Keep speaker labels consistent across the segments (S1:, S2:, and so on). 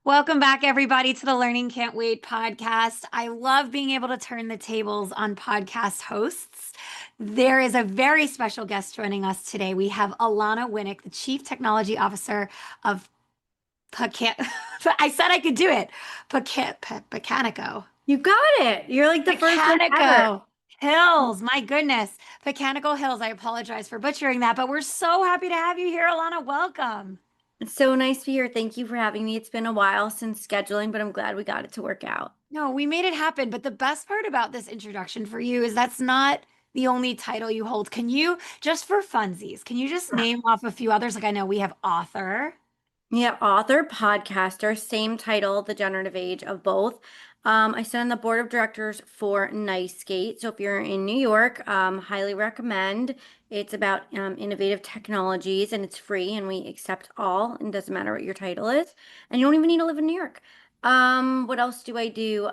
S1: Welcome back, everybody, to the Learning Can't Wait podcast. I love being able to turn the tables on podcast hosts. There is a very special guest joining us today. We have Alana Winnick, the Chief Technology Officer of Pacan. I said I could do it. Pacanico.
S2: You got it. You're like the first one ever.
S1: Pacanico Hills. My goodness. Pacanico Hills. I apologize for butchering that, but we're so happy to have you here, Alana. Welcome.
S2: It's so nice to be here. Thank you for having me. It's been a while since scheduling, but I'm glad we got it to work out.
S1: No, we made it happen. But the best part about this introduction for you is that's not the only title you hold. Can you, just for funsies, can you just name off a few others? Like I know we have author.
S2: Yeah, author, podcaster, same title, the generative age of both. I sit on the board of directors for Nice Skate. So if you're in New York, highly recommend. It's about innovative technologies and it's free and we accept all and doesn't matter what your title is. And you don't even need to live in New York. What else do I do?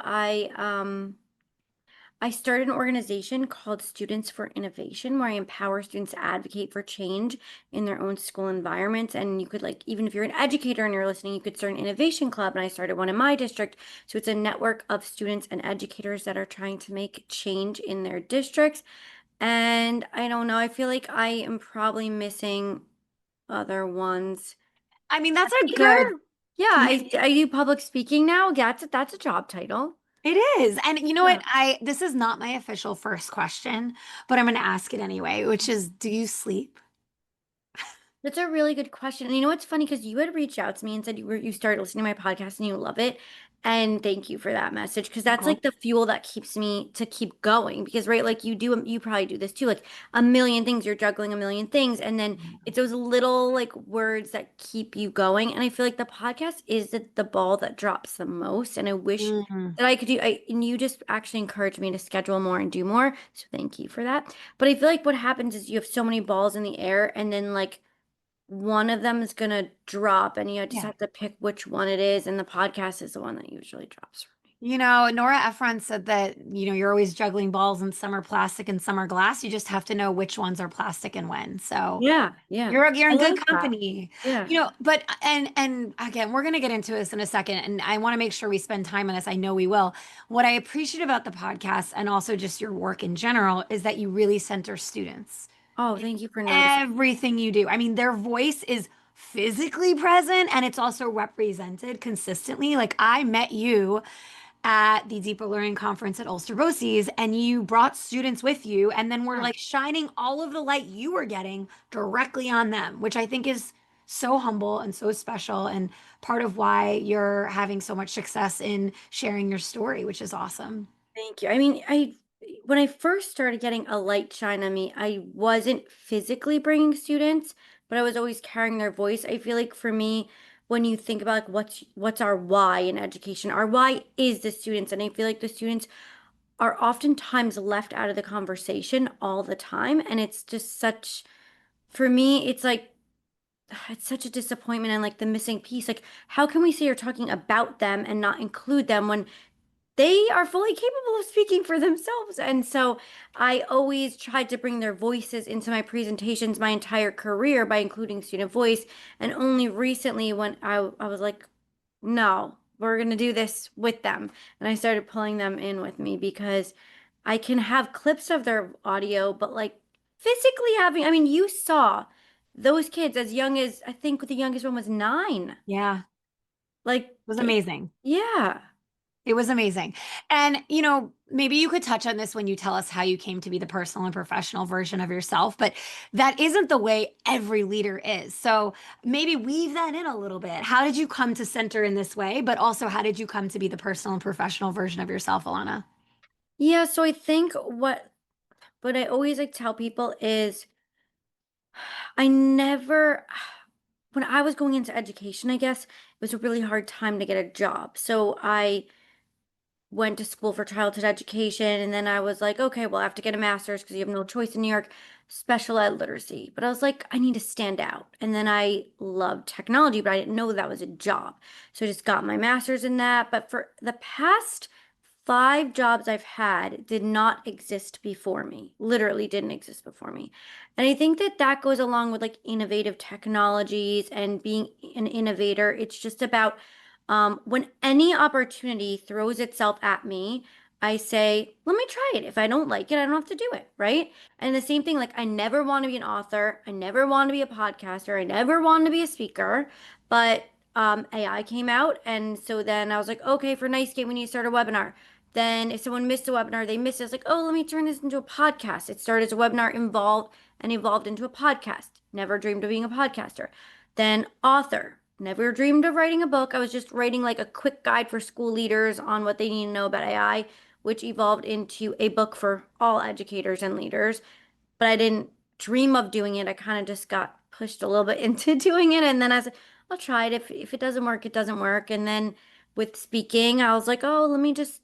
S2: I started an organization called Students for Innovation, where I empower students to advocate for change in their own school environments. And you could, like, even if you're an educator and you're listening, you could start an innovation club. And I started one in my district. So it's a network of students and educators that are trying to make change in their districts. And I don't know, I feel like I am probably missing other ones.
S1: I mean, that's a good,
S2: Speaker? Yeah,
S1: yeah,
S2: I do public speaking now. Yeah, that's a job title.
S1: it is. And you know
S2: Yeah.
S1: what? This is not my official first question, but I'm going to ask it anyway, which is, do you sleep?
S2: That's a really good question. And you know what's funny? Because you had reached out to me and said you started listening to my podcast and you love it. And thank you for that message. Because that's
S1: Oh.
S2: like the fuel that keeps me to keep going. Because right, like you probably do this too. Like a million things, you're juggling a million things. And then it's those little like words that keep you going. And I feel like the podcast is the ball that drops the most. And I wish
S1: Mhm.
S2: that I could and you just actually encouraged me to schedule more and do more. So thank you for that. But I feel like what happens is you have so many balls in the air and then like one of them is gonna drop and you just
S1: Yeah.
S2: have to pick which one it is, and the podcast is the one that usually drops for me.
S1: You know, Nora Ephron said that, you're always juggling balls and some are plastic and some are glass. You just have to know which ones are plastic and when. So
S2: Yeah, yeah.
S1: you're
S2: I
S1: in good
S2: like that.
S1: company.
S2: Yeah.
S1: But and again, we're gonna get into this in a second, and I want to make sure we spend time on this. I know we will. What I appreciate about the podcast and also just your work in general is that you really center students
S2: Oh,
S1: in
S2: thank you for noticing.
S1: everything you do. I mean, their voice is physically present and it's also represented consistently. Like I met you at the Deeper Learning Conference at Ulster BOCES, and you brought students with you, and then we're
S2: Yeah.
S1: like shining all of the light you were getting directly on them, which I think is so humble and so special, and part of why you're having so much success in sharing your story, which is awesome.
S2: Thank you. I mean, I when I first started getting a light shine on me, I wasn't physically bringing students, but I was always carrying their voice. I feel like for me, when you think about like what's our why in education, our why is the students, and I feel like the students are oftentimes left out of the conversation all the time. And it's just such, for me, it's like, it's such a disappointment and like the missing piece. Like, how can we say you're talking about them and not include them when they are fully capable of speaking for themselves? And so I always tried to bring their voices into my presentations my entire career by including student voice. And only recently when I was like, no, we're going to do this with them. And I started pulling them in with me because I can have clips of their audio, but like physically having, I mean, you saw those kids as young as, I think the youngest one was 9.
S1: Yeah, it
S2: Like
S1: was
S2: they,
S1: amazing.
S2: yeah.
S1: It was amazing. And, maybe you could touch on this when you tell us how you came to be the personal and professional version of yourself, but that isn't the way every leader is. So maybe weave that in a little bit. How did you come to center in this way? But also, how did you come to be the personal and professional version of yourself, Alana?
S2: Yeah, so I think what I always like tell people is I never when I was going into education, I guess it was a really hard time to get a job. So I went to school for childhood education and then I was like, okay, well, I have to get a master's because you have no choice in New York, special ed literacy. But I was like, I need to stand out. And then I loved technology, but I didn't know that was a job. So I just got my master's in that. But for the past 5 jobs I've had did not exist before me, literally didn't exist before me. And I think that that goes along with like innovative technologies and being an innovator. It's just about When any opportunity throws itself at me, I say, let me try it. If I don't like it, I don't have to do it, right? And the same thing, like I never want to be an author, I never want to be a podcaster, I never want to be a speaker, but AI came out, and so then I was like, okay, for Nice Game, we need to start a webinar. Then if someone missed a webinar, they missed it. I was like, oh, let me turn this into a podcast. It started as a webinar, involved and evolved into a podcast. Never dreamed of being a podcaster. Then author. Never dreamed of writing a book. I was just writing like a quick guide for school leaders on what they need to know about AI, which evolved into a book for all educators and leaders. But I didn't dream of doing it. I kind of just got pushed a little bit into doing it. And then I said, I'll try it. If it doesn't work, it doesn't work. And then with speaking, I was like, oh, let me just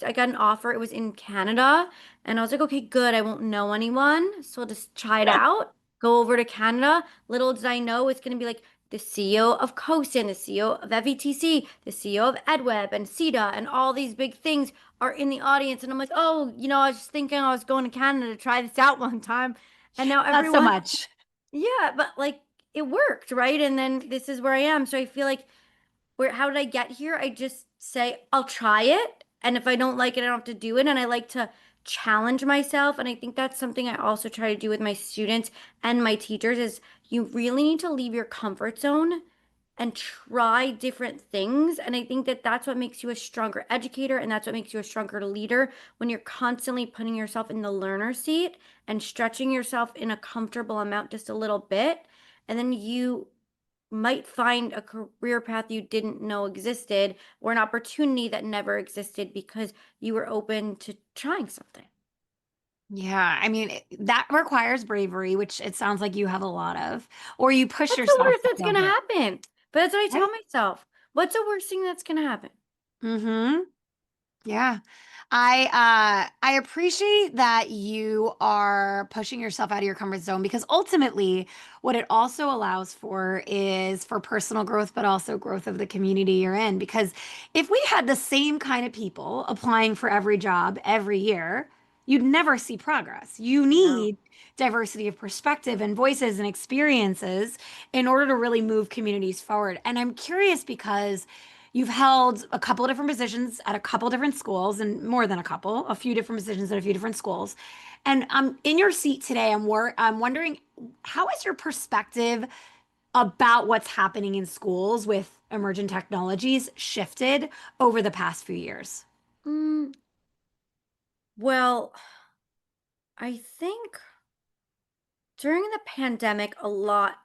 S2: I got an offer. It was in Canada. And I was like, okay, good. I won't know anyone. So I'll just try it out. Go over to Canada. Little did I know it's going to be like the CEO of COSIN, the CEO of FETC, the CEO of EdWeb and CETA, and all these big things are in the audience. And I'm like, oh, I was just thinking I was going to Canada to try this out one time. And now
S1: Not so
S2: everyone,
S1: much.
S2: yeah, but like it worked, right? And then this is where I am. So I feel like how did I get here? I just say, I'll try it. And if I don't like it, I don't have to do it. And I like to challenge myself. And I think that's something I also try to do with my students and my teachers is you really need to leave your comfort zone and try different things. And I think that that's what makes you a stronger educator and that's what makes you a stronger leader when you're constantly putting yourself in the learner seat and stretching yourself in a comfortable amount just a little bit. And then you might find a career path you didn't know existed or an opportunity that never existed because you were open to trying something.
S1: Yeah, I mean, that requires bravery, which it sounds like you have a lot of, or you push
S2: What's the
S1: yourself
S2: worst
S1: to
S2: that's
S1: feel
S2: going to
S1: good.
S2: happen? But that's what I tell
S1: Right?
S2: myself. What's the worst thing that's going to happen?
S1: Mm-hmm. Yeah. I appreciate that you are pushing yourself out of your comfort zone because ultimately what it also allows for is for personal growth, but also growth of the community you're in. Because if we had the same kind of people applying for every job every year, you'd never see progress. You
S2: I know.
S1: need diversity of perspective and voices and experiences in order to really move communities forward. And I'm curious because you've held a couple of different positions at a couple of different schools and more than a few different positions at a few different schools. And in your seat today, I'm wondering how is your perspective about what's happening in schools with emergent technologies shifted over the past few years?
S2: Mm, well, I think during the pandemic, a lot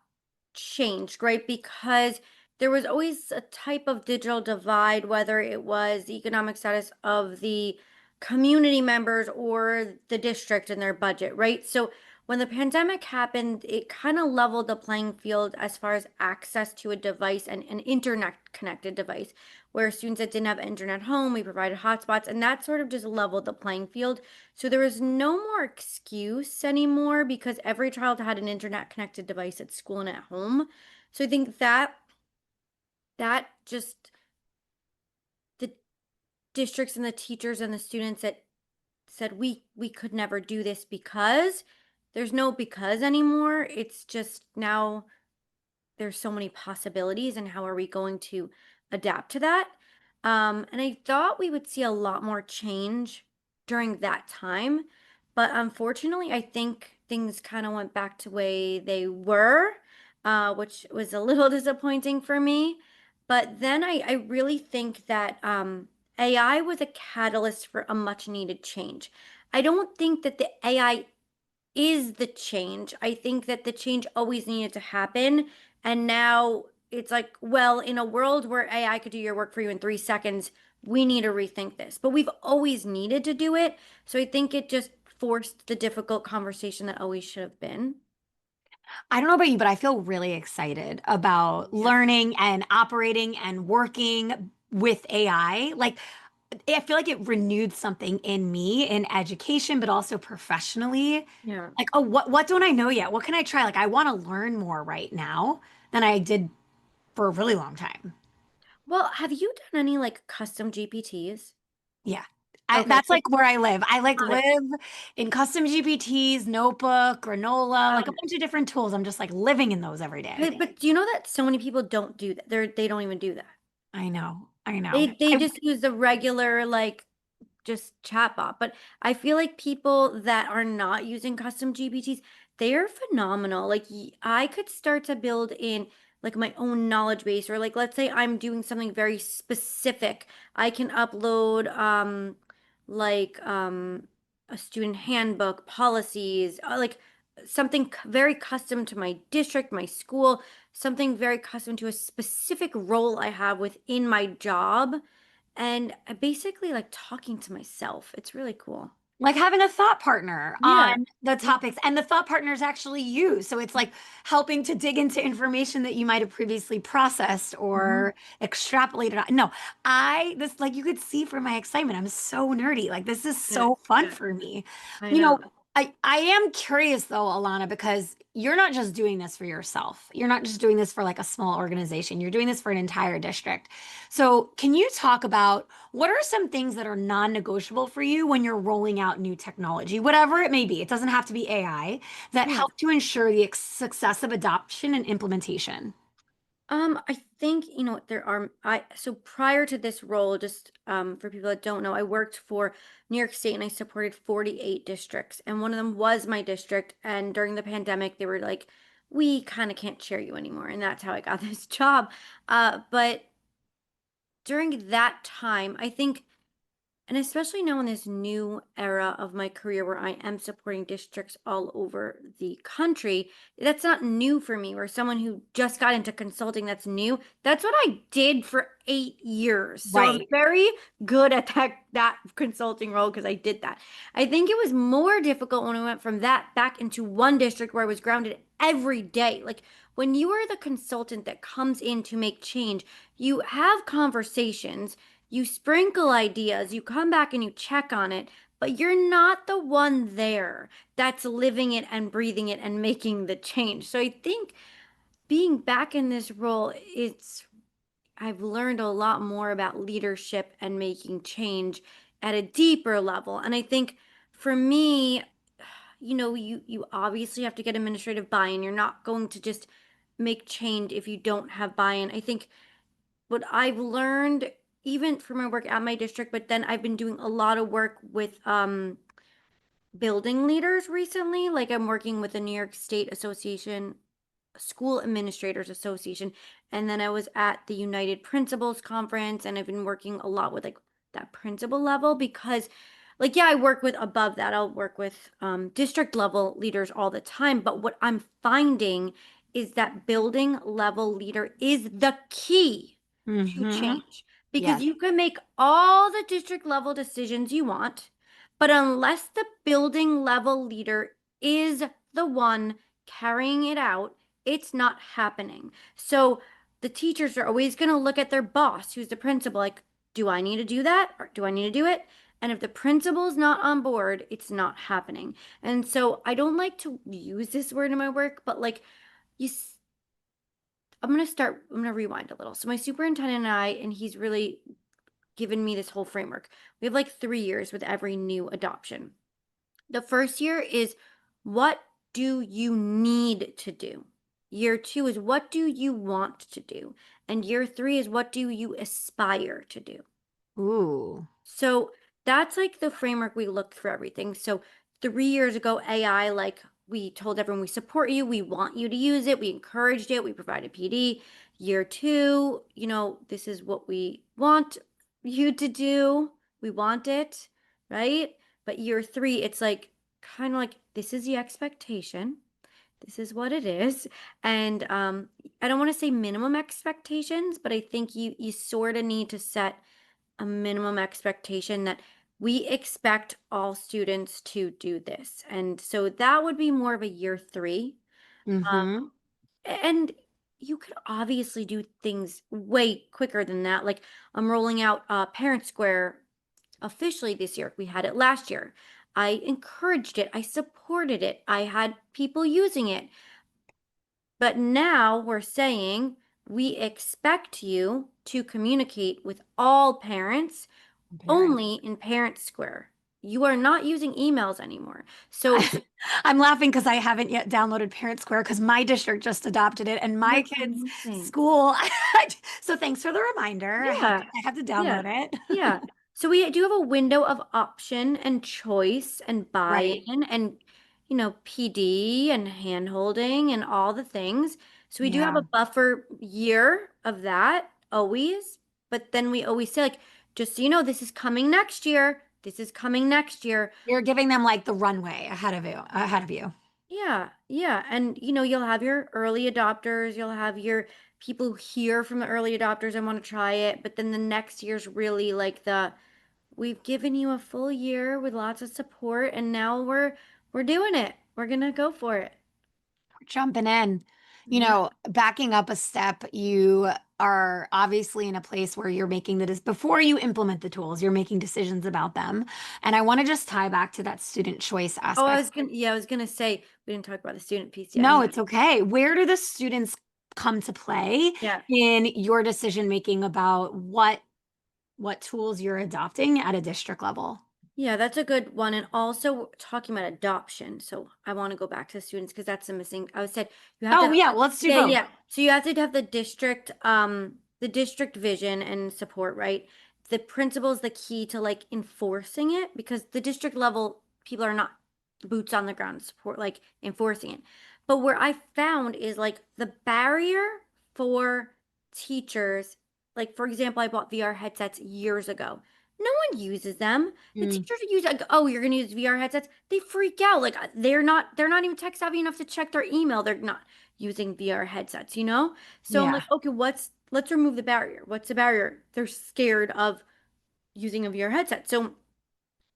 S2: changed, right? Because there was always a type of digital divide, whether it was the economic status of the community members or the district and their budget, right? So when the pandemic happened, it kind of leveled the playing field as far as access to a device and an internet connected device, where students that didn't have internet home, we provided hotspots, and that sort of just leveled the playing field. So there was no more excuse anymore because every child had an internet connected device at school and at home. So I think that just the districts and the teachers and the students that said we could never do this because there's no because anymore. It's just now there's so many possibilities and how are we going to adapt to that? And I thought we would see a lot more change during that time, but unfortunately I think things kind of went back to way they were, which was a little disappointing for me. But then I really think that AI was a catalyst for a much needed change. I don't think that the AI is the change. I think that the change always needed to happen. And now it's like, well, in a world where AI could do your work for you in 3 seconds, we need to rethink this. But we've always needed to do it. So I think it just forced the difficult conversation that always should have been.
S1: I don't know about you, but I feel really excited about
S2: Yeah.
S1: learning and operating and working with AI. Like, I feel like it renewed something in me in education, but also professionally.
S2: Yeah.
S1: Like, oh, what don't I know yet? What can I try? Like, I want to learn more right now than I did for a really long time.
S2: Well, have you done any like custom GPTs?
S1: Yeah.
S2: Okay,
S1: That's like where I live. I like
S2: got it.
S1: live in custom GPTs, Notebook, Granola, like
S2: Got
S1: a
S2: it.
S1: bunch of different tools. I'm just like living in those every day.
S2: But do you know that so many people don't do that? They don't even do that.
S1: I know. I know.
S2: They just use the regular like just chatbot. But I feel like people that are not using custom GPTs, they are phenomenal. Like I could start to build in like my own knowledge base, or like let's say I'm doing something very specific. I can upload like a student handbook, policies, like something very custom to my district, my school, something very custom to a specific role I have within my job, and I basically like talking to myself. It's really cool.
S1: Like having a thought partner
S2: Yeah.
S1: on the
S2: Yeah.
S1: topics, and the thought partner is actually you. So it's like helping to dig into information that you might have previously processed
S2: Mhm.
S1: or extrapolated on. No, this, like, you could see from my excitement, I'm so nerdy. Like, this is
S2: Good.
S1: so fun
S2: Good.
S1: for me.
S2: I
S1: You know,
S2: know.
S1: I am curious though, Alana, because you're not just doing this for yourself. You're not just doing this for like a small organization. You're doing this for an entire district. So can you talk about what are some things that are non-negotiable for you when you're rolling out new technology, whatever it may be? It doesn't have to be AI, that
S2: Yeah.
S1: help to ensure the success of adoption and implementation.
S2: I think, there are so prior to this role, just for people that don't know, I worked for New York State and I supported 48 districts. And one of them was my district. And during the pandemic, they were like, we kind of can't share you anymore. And that's how I got this job. But during that time, I think, and especially now in this new era of my career where I am supporting districts all over the country, that's not new for me. Where someone who just got into consulting, that's new. That's what I did for 8 years. So I'm
S1: Right.
S2: very good at that consulting role because I did that. I think it was more difficult when I went from that back into one district where I was grounded every day. Like when you are the consultant that comes in to make change, you have conversations, you sprinkle ideas, you come back and you check on it, but you're not the one there that's living it and breathing it and making the change. So I think being back in this role, I've learned a lot more about leadership and making change at a deeper level. And I think for me, you obviously have to get administrative buy-in. You're not going to just make change if you don't have buy-in. I think what I've learned even from my work at my district, but then I've been doing a lot of work with building leaders recently. Like I'm working with the New York State Association, School Administrators Association, and then I was at the United Principals Conference, and I've been working a lot with like that principal level because like yeah, I work with above that. I'll work with district level leaders all the time, but what I'm finding is that building level leader is the key to
S1: Mm-hmm.
S2: change because
S1: Yes.
S2: you can make all the district level decisions you want, but unless the building level leader is the one carrying it out, it's not happening. So the teachers are always going to look at their boss, who's the principal, like, do I need to do that or do I need to do it? And if the principal's not on board, it's not happening. And so I don't like to use this word in my work, but like you I'm going to rewind a little. So my superintendent and I, and he's really given me this whole framework. We have like 3 years with every new adoption. The first year is what do you need to do? Year two is what do you want to do? And year three is what do you aspire to do?
S1: Ooh.
S2: So that's like the framework we looked for everything. So 3 years ago, AI, like we told everyone we support you, we want you to use it, we encouraged it, we provided PD. Year two, this is what we want you to do. We want it, right? But year three, it's like kind of like this is the expectation. This is what it is. And I don't want to say minimum expectations, but I think you sort of need to set a minimum expectation that we expect all students to do this. And so that would be more of a year three.
S1: Mm-hmm.
S2: And you could obviously do things way quicker than that. Like I'm rolling out Parent Square officially this year. We had it last year. I encouraged it. I supported it. I had people using it. But now we're saying we expect you to communicate with all parents
S1: Parent.
S2: only in Parent Square. you are not using emails anymore. So
S1: I'm laughing because I haven't yet downloaded Parent Square because my district just adopted it and
S2: oh,
S1: my
S2: that's
S1: kids'
S2: amazing.
S1: school. So thanks for the reminder.
S2: Yeah.
S1: I have to
S2: Yeah.
S1: download it.
S2: Yeah. So we do have a window of option and choice and
S1: Right.
S2: buy-in and, PD and hand holding and all the things. So we do have
S1: Yeah.
S2: a buffer year of that always, but then we always say like, just so you know, this is coming next year. This is coming next year.
S1: You're giving them like the runway ahead of you.
S2: Yeah, yeah. And you'll have your early adopters, you'll have your people who hear from the early adopters and want to try it, but then the next year's really like the we've given you a full year with lots of support and now we're doing it. We're gonna go for it.
S1: Jumping in.
S2: Yeah.
S1: Backing up a step, you are obviously in a place where you're making before you implement the tools, you're making decisions about them. And I want to just tie back to that student choice
S2: Oh,
S1: aspect.
S2: I was gonna say we didn't talk about the student piece yet.
S1: No, it's okay. Where do the students come to play
S2: Yeah.
S1: in your decision making about what tools you're adopting at a district level?
S2: Yeah, that's a good one. And also talking about adoption. So I want to go back to the students because that's the missing. I said you have to
S1: Oh,
S2: have,
S1: yeah, let's do
S2: yeah,
S1: both.
S2: yeah. So you have to have the district vision and support, right? The principal is the key to like enforcing it because the district level people are not boots on the ground support, like enforcing it. But where I found is like the barrier for teachers, like for example, I bought VR headsets years ago. No one uses them. The
S1: Mm,
S2: teachers use like, oh, you're gonna use VR headsets. They freak out. Like they're not even tech savvy enough to check their email. They're not using VR headsets. So I'm
S1: yeah.
S2: like, okay, let's remove the barrier. What's the barrier? They're scared of using a VR headset. So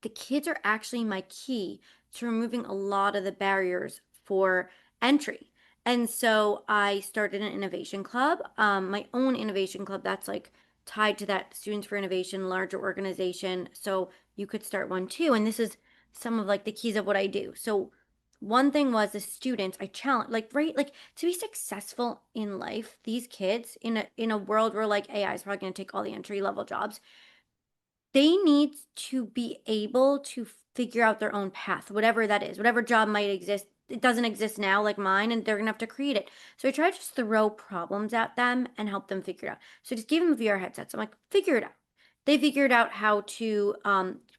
S2: the kids are actually my key to removing a lot of the barriers for entry. And so I started an innovation club, my own innovation club that's like tied to that Students for Innovation larger organization. So you could start one too. And this is some of like the keys of what I do. So one thing was the students I challenge like right like to be successful in life, these kids in a world where like AI is probably going to take all the entry level jobs, they need to be able to figure out their own path, whatever that is, whatever job might exist. It doesn't exist now, like mine, and they're gonna have to create it. So I try to just throw problems at them and help them figure it out. So just give them VR headsets. I'm like, figure it out. They figured out how to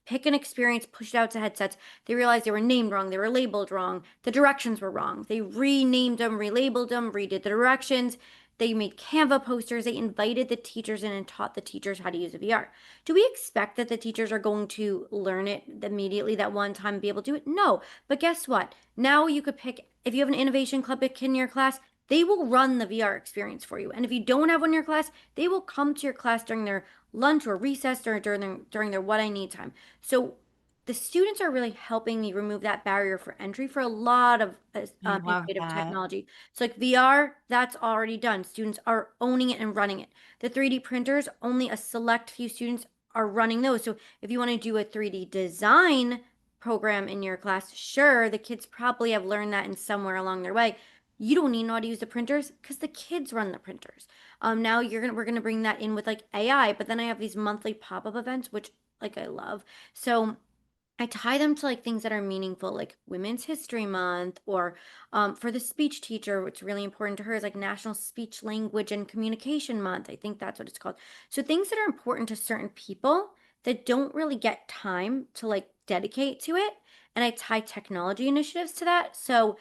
S2: pick an experience, push it out to headsets. They realized they were named wrong, they were labeled wrong, the directions were wrong. They renamed them, relabeled them, redid the directions. They made Canva posters. They invited the teachers in and taught the teachers how to use a VR. Do we expect that the teachers are going to learn it immediately that one time and be able to do it? No. But guess what? Now you could pick, if you have an innovation club kid in your class, they will run the VR experience for you. And if you don't have one in your class, they will come to your class during their lunch or recess or during their what I need time. So the students are really helping me remove that barrier for entry for a lot of
S1: I love
S2: innovative
S1: that.
S2: technology. So like VR, that's already done. Students are owning it and running it. The 3D printers, only a select few students are running those. So if you want to do a 3D design program in your class, sure, the kids probably have learned that in somewhere along their way. You don't need to know how to use the printers because the kids run the printers. Now we're gonna bring that in with like AI, but then I have these monthly pop-up events, which like I love. So I tie them to like things that are meaningful, like Women's History Month, or for the speech teacher, what's really important to her is like National Speech Language and Communication Month. I think that's what it's called. So things that are important to certain people that don't really get time to like dedicate to it. And I tie technology initiatives to that. So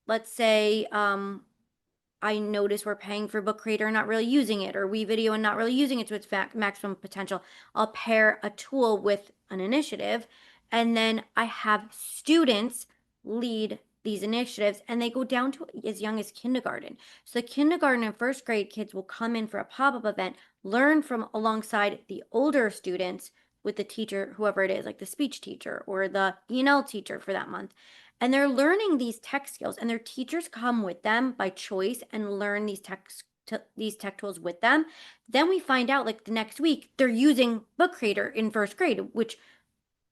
S2: let's say I notice we're paying for Book Creator and not really using it, or WeVideo and not really using it to its maximum potential. I'll pair a tool with an initiative, and then I have students lead these initiatives, and they go down to as young as kindergarten. So the kindergarten and first grade kids will come in for a pop-up event, learn from alongside the older students with the teacher, whoever it is, like the speech teacher or the E&L teacher for that month, and they're learning these tech skills and their teachers come with them by choice and learn these tech tools with them. Then we find out like the next week they're using Book Creator in first grade, which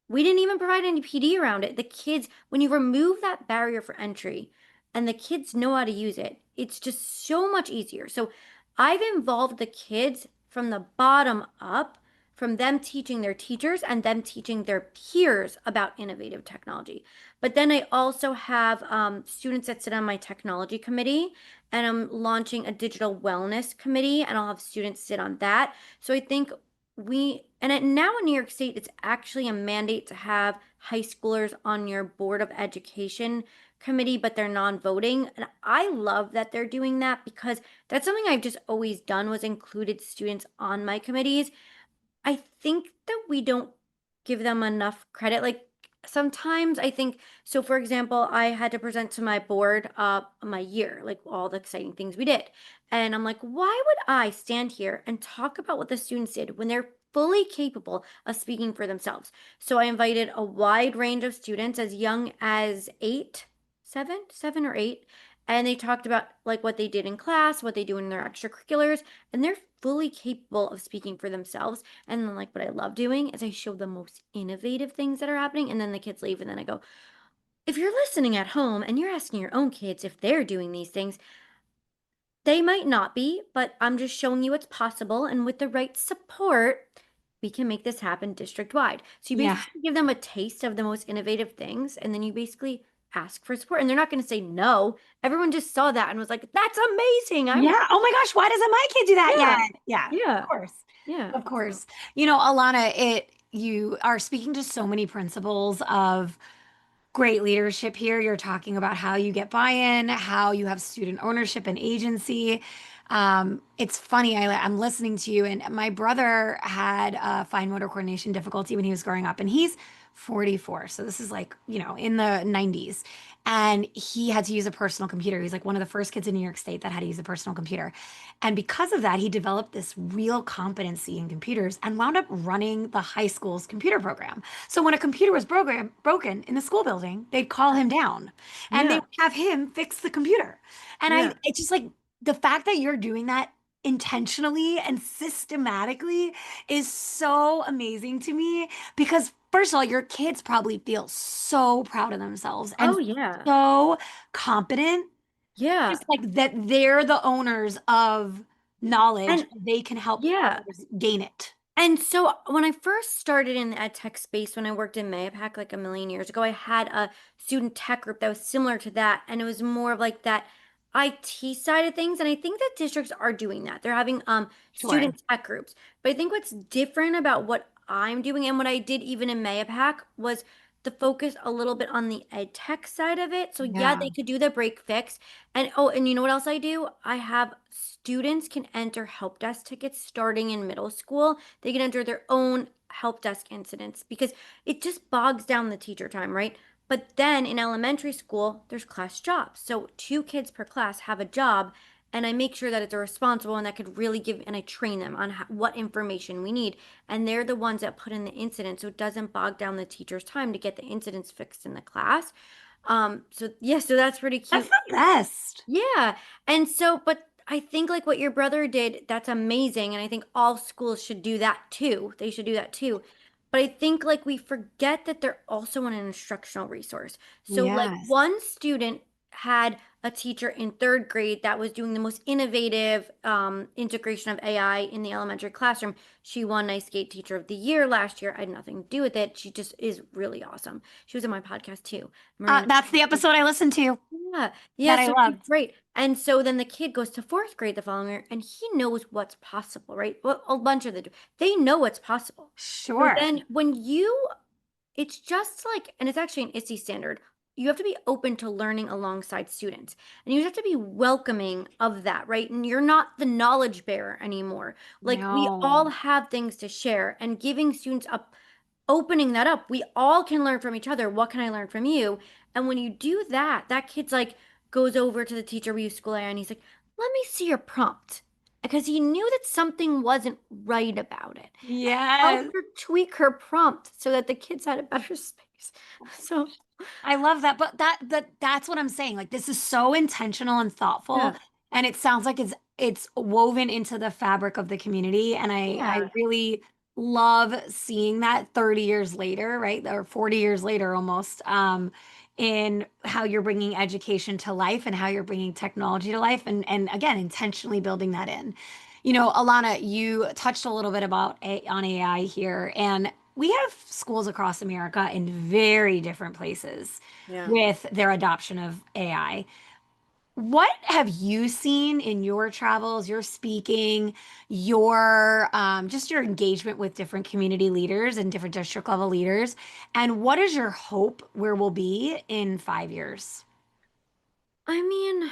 S2: we didn't even provide any PD around it. The kids, when you remove that barrier for entry and the kids know how to use it, it's just so much easier. So I've involved the kids from the bottom up from them teaching their teachers and them teaching their peers about innovative technology. But then I also have students that sit on my technology committee, and I'm launching a digital wellness committee, and I'll have students sit on that. So I think now in New York State, it's actually a mandate to have high schoolers on your board of education committee, but they're non-voting. And I love that they're doing that because that's something I've just always done was included students on my committees. I think that we don't give them enough credit. Like sometimes I think, so for example, I had to present to my board my year, like all the exciting things we did. And I'm like, why would I stand here and talk about what the students did when they're fully capable of speaking for themselves? So I invited a wide range of students as young as 7 or 8, and they talked about like what they did in class, what they do in their extracurriculars, and they're fully capable of speaking for themselves. And then, like, what I love doing is I show the most innovative things that are happening, and then the kids leave, and then I go, if you're listening at home and you're asking your own kids if they're doing these things, they might not be, but I'm just showing you what's possible. And with the right support, we can make this happen district wide. So you
S1: Yeah.
S2: basically give them a taste of the most innovative things, and then you basically ask for support. And they're not going to say no. Everyone just saw that and was like, that's amazing. I want,
S1: Yeah. Oh my gosh, why doesn't my kid do that
S2: yeah,
S1: yet? Yeah, of
S2: yeah,
S1: course.
S2: yeah,
S1: Of course. Alana, you are speaking to so many principles of great leadership here. You're talking about how you get buy-in, how you have student ownership and agency. It's funny, I'm listening to you, and my brother had fine motor coordination difficulty when he was growing up, and he's 44. So this is like, in the 90s. And he had to use a personal computer. He's like one of the first kids in New York State that had to use a personal computer. And because of that, he developed this real competency in computers and wound up running the high school's computer program. So when a computer was broken in the school building, they'd call him down and they
S2: yeah,
S1: would have him fix the computer. And
S2: yeah.
S1: it's just like the fact that you're doing that intentionally and systematically is so amazing to me because first of all, your kids probably feel so proud of themselves and
S2: Oh, yeah.
S1: so competent,
S2: Yeah.
S1: just like that they're the owners of knowledge.
S2: And
S1: They can help
S2: yeah.
S1: others gain it.
S2: And so when I first started in the ed tech space, when I worked in Mayapack like a million years ago, I had a student tech group that was similar to that. And it was more of like that IT side of things. And I think that districts are doing that. They're having
S1: Sure.
S2: student tech groups. But I think what's different about what I'm doing and what I did even in Mayapack was the focus a little bit on the ed tech side of it. So yeah,
S1: Yeah.
S2: they could do the break fix. And oh, and you know what else I do? I have students can enter help desk tickets starting in middle school. They can enter their own help desk incidents because it just bogs down the teacher time, right? But then in elementary school, there's class jobs. So 2 kids per class have a job, and I make sure that it's a responsible and that could really give, and I train them on what information we need. And they're the ones that put in the incident so it doesn't bog down the teacher's time to get the incidents fixed in the class. So yeah, so that's pretty
S1: That's
S2: cute.
S1: the best.
S2: Yeah. And so, but I think like what your brother did, that's amazing. And I think all schools should do that too. They should do that too. But I think like we forget that they're also an instructional resource. So, like,
S1: Yes.
S2: one student had a teacher in 3rd grade that was doing the most innovative integration of AI in the elementary classroom. She won Nice Gate Teacher of the Year last year. I had nothing to do with it. She just is really awesome. She was in my podcast too. Miranda.
S1: That's the episode I listened to
S2: Yeah. Yeah.
S1: that I
S2: So she's
S1: loved.
S2: great. And so then the kid goes to 4th grade the following year and he knows what's possible, right? Well, a bunch of they know what's possible. So
S1: Sure.
S2: then it's just like, and it's actually an ISTE standard. You have to be open to learning alongside students and you have to be welcoming of that, right? And you're not the knowledge bearer anymore. Like we all
S1: No.
S2: have things to share and giving students a opening that up. We all can learn from each other. What can I learn from you? And when you do that, that kid's like goes over to the teacher we use school AI and he's like, let me see your prompt. Because he knew that something wasn't right about it. Help
S1: Yes.
S2: her tweak her prompt so that the kids had a better space. So
S1: I love that. But that's what I'm saying. Like this is so intentional and thoughtful.
S2: yeah.
S1: And it sounds like it's woven into the fabric of the community. And I
S2: Yeah.
S1: really love seeing that 30 years later, right? Or 40 years later almost, in how you're bringing education to life and how you're bringing technology to life. And again, intentionally building that in. Alana, you touched a little bit on AI here, and we have schools across America in very different places
S2: Yeah.
S1: with their adoption of AI. What have you seen in your travels, your speaking, your just your engagement with different community leaders and different district level leaders? And what is your hope where we'll be in 5 years?
S2: I mean,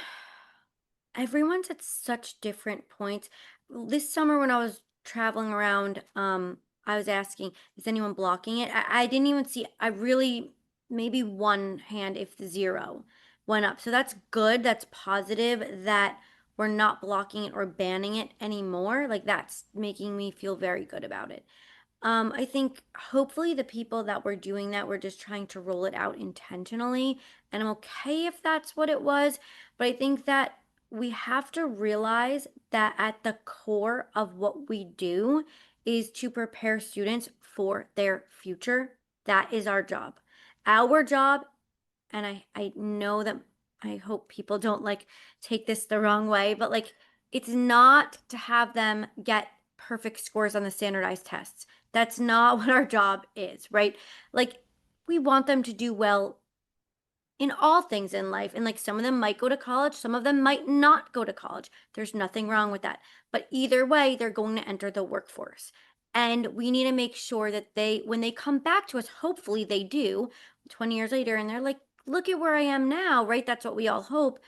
S2: everyone's at such different points. This summer when I was traveling around, I was asking, is anyone blocking it? I didn't even see, I really, maybe one hand if the zero went up. So that's good. That's positive that we're not blocking it or banning it anymore. Like that's making me feel very good about it. I think hopefully the people that were doing that were just trying to roll it out intentionally. And I'm okay if that's what it was. But I think that we have to realize that at the core of what we do is to prepare students for their future. That is our job. Our job, and I know that I hope people don't like take this the wrong way, but like it's not to have them get perfect scores on the standardized tests. That's not what our job is, right? Like we want them to do well in all things in life. And like some of them might go to college, some of them might not go to college. There's nothing wrong with that. But either way, they're going to enter the workforce. And we need to make sure that when they come back to us, hopefully they do 20 years later, and they're like, look at where I am now, right? That's what we all hope.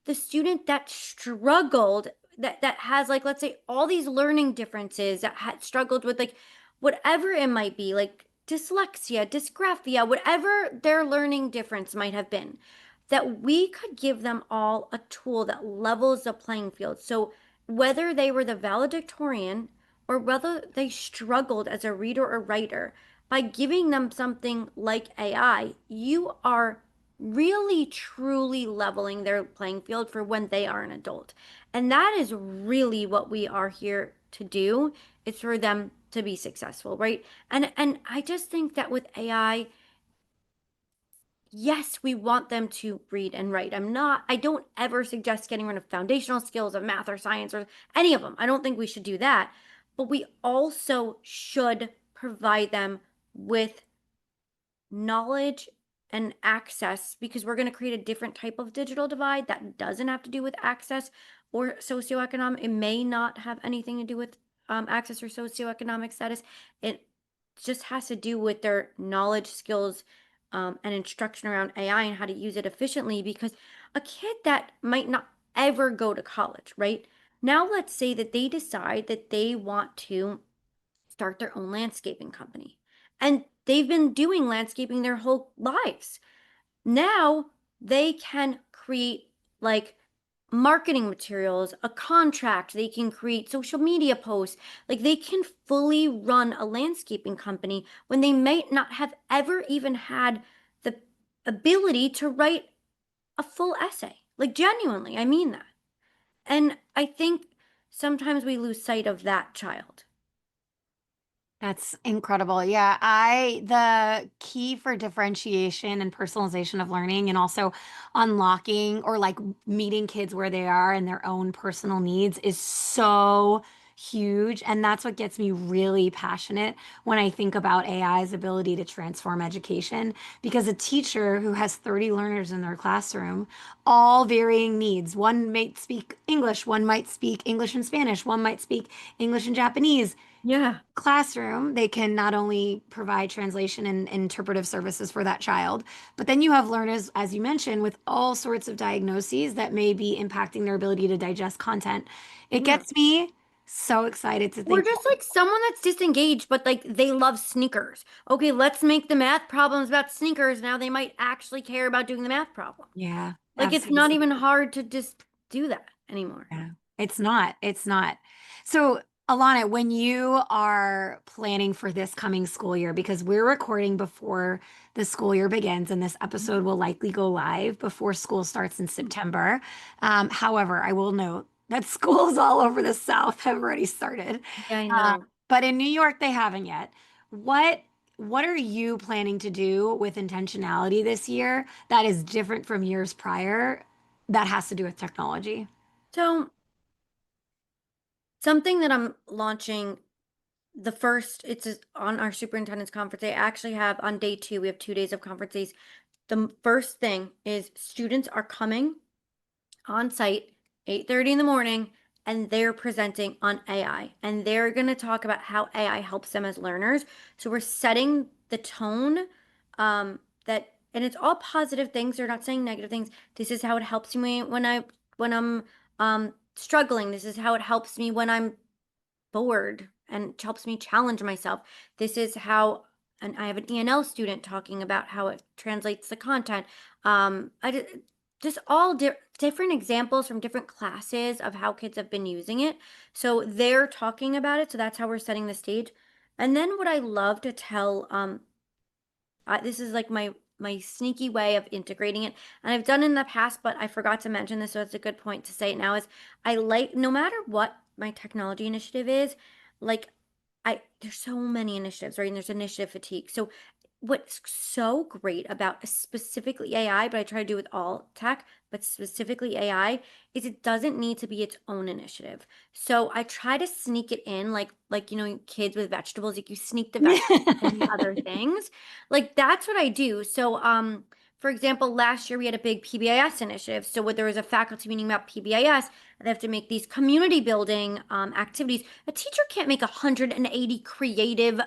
S2: The student that struggled, that has like, let's say all these learning differences, that had struggled with like whatever it might be, like dyslexia, dysgraphia, whatever their learning difference might have been, that we could give them all a tool that levels the playing field. So whether they were the valedictorian or whether they struggled as a reader or writer, by giving them something like AI, you are really truly leveling their playing field for when they are an adult. And that is really what we are here to do. It's for them to be successful, right? And I just think that with AI, yes, we want them to read and write. I don't ever suggest getting rid of foundational skills of math or science or any of them. I don't think we should do that. But we also should provide them with knowledge and access, because we're going to create a different type of digital divide that doesn't have to do with access or socioeconomic. It may not have anything to do with access or socioeconomic status. It just has to do with their knowledge, skills, and instruction around AI and how to use it efficiently. Because a kid that might not ever go to college, right? Now, let's say that they decide that they want to start their own landscaping company. And they've been doing landscaping their whole lives. Now they can create like marketing materials, a contract, they can create social media posts. Like they can fully run a landscaping company when they might not have ever even had the ability to write a full essay. Like genuinely, I mean that. And I think sometimes we lose sight of that child.
S1: That's incredible. Yeah, the key for differentiation and personalization of learning and also unlocking or like meeting kids where they are and their own personal needs is so huge. And that's what gets me really passionate when I think about AI's ability to transform education. Because a teacher who has 30 learners in their classroom, all varying needs, one might speak English, one might speak English and Spanish, one might speak English and Japanese
S2: Yeah.
S1: classroom, they can not only provide translation and interpretive services for that child, but then you have learners, as you mentioned, with all sorts of diagnoses that may be impacting their ability to digest content. It
S2: Yeah.
S1: gets me so excited to
S2: Or
S1: think,
S2: just like someone that's disengaged, but like they love sneakers. Okay, let's make the math problems about sneakers. Now they might actually care about doing the math problem.
S1: yeah,
S2: Like it's not
S1: absolutely.
S2: even hard to just do that anymore.
S1: Yeah, it's not. It's not. So, Alana, when you are planning for this coming school year, because we're recording before the school year begins, and this episode will likely go live before school starts in September. However, I will note that schools all over the South have already started.
S2: Yeah, I
S1: Uh,
S2: know.
S1: but in New York, they haven't yet. What what are you planning to do with intentionality this year that is different from years prior that has to do with technology?
S2: So Something that I'm launching it's on our superintendent's conference day. I actually have on day 2, we have 2 days of conference days. First thing is students are coming on site 8:30 in the morning, and they're presenting on AI, and they're going to talk about how AI helps them as learners. So we're setting the tone, that and it's all positive things. They're not saying negative things. This is how it helps me when I'm struggling. This is how it helps me when I'm bored and helps me challenge myself. This is how, and I have an ENL student talking about how it translates the content. Just all different examples from different classes of how kids have been using it. So they're talking about it. So that's how we're setting the stage. And then what I love to tell, this is like my sneaky way of integrating it, and I've done it in the past, but I forgot to mention this, so it's a good point to say it now. Is I like no matter what my technology initiative is, like I there's so many initiatives, right? And there's initiative fatigue. So what's so great about specifically AI, but I try to do with all tech, but specifically AI, is it doesn't need to be its own initiative. So I try to sneak it in, like kids with vegetables, like you sneak the vegetables and the other things. Like that's what I do. So for example, last year we had a big PBIS initiative. So when there was a faculty meeting about PBIS, they have to make these community building activities. A teacher can't make 180 creative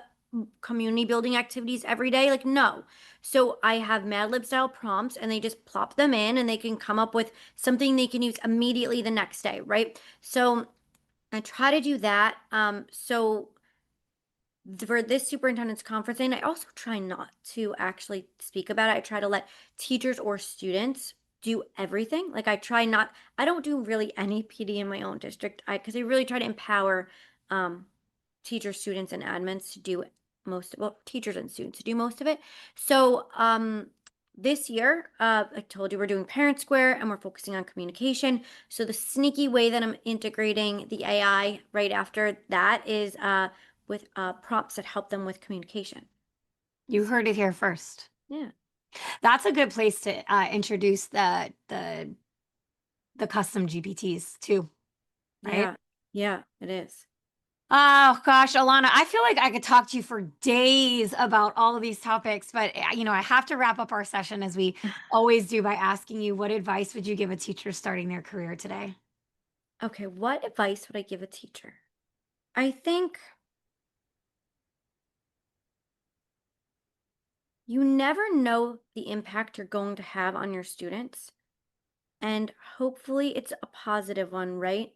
S2: community building activities every day. Like, no. So I have Mad Lib style prompts, and they just plop them in, and they can come up with something they can use immediately the next day, right? So I try to do that. So for this superintendent's conference, and I also try not to actually speak about it. I try to let teachers or students do everything. Like I don't do really any PD in my own district. Because I really try to empower um, teachers, students, and admins to do teachers and students to do most of it. So this year, I told you we're doing Parent Square, and we're focusing on communication. So the sneaky way that I'm integrating the AI right after that is with prompts that help them with communication.
S1: You heard it here first.
S2: Yeah.
S1: That's a good place to introduce the custom GPTs too, right?
S2: Yeah. Yeah, it is.
S1: Oh gosh, Alana, I feel like I could talk to you for days about all of these topics, but I have to wrap up our session as we always do by asking you, what advice would you give a teacher starting their career today?
S2: Okay, what advice would I give a teacher? I think you never know the impact you're going to have on your students. And hopefully it's a positive one, right?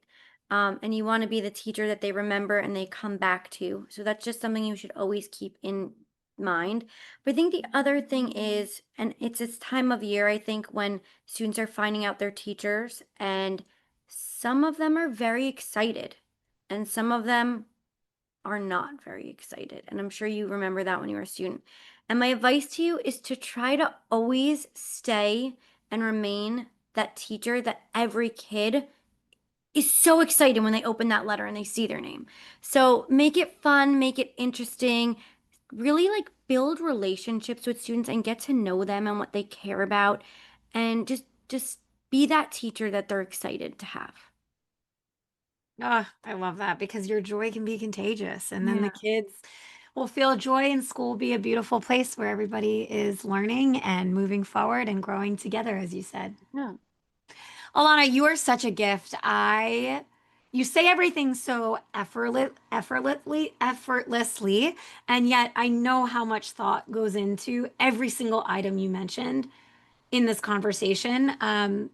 S2: And you want to be the teacher that they remember and they come back to. So that's just something you should always keep in mind. But I think the other thing is, and it's this time of year, I think, when students are finding out their teachers, and some of them are very excited, and some of them are not very excited. And I'm sure you remember that when you were a student. And my advice to you is to try to always stay and remain that teacher that every kid is so excited when they open that letter and they see their name. So make it fun, make it interesting, really like build relationships with students and get to know them and what they care about, and just be that teacher that they're excited to have.
S1: Ah, I love that because your joy can be contagious. And then the
S2: Yeah.
S1: kids will feel joy, and school will be a beautiful place where everybody is learning and moving forward and growing together, as you said.
S2: Yeah.
S1: Alana, you are such a gift. You say everything so effortlessly, and yet I know how much thought goes into every single item you mentioned in this conversation.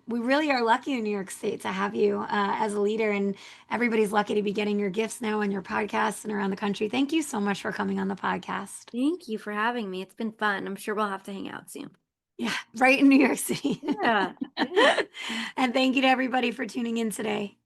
S1: We really are lucky in New York State to have you as a leader, and everybody's lucky to be getting your gifts now on your podcasts and around the country. Thank you so much for coming on the podcast.
S2: Thank you for having me. It's been fun. I'm sure we'll have to hang out soon.
S1: Yeah, right in New York City.
S2: Yeah. Yeah.
S1: And thank you to everybody for tuning in today.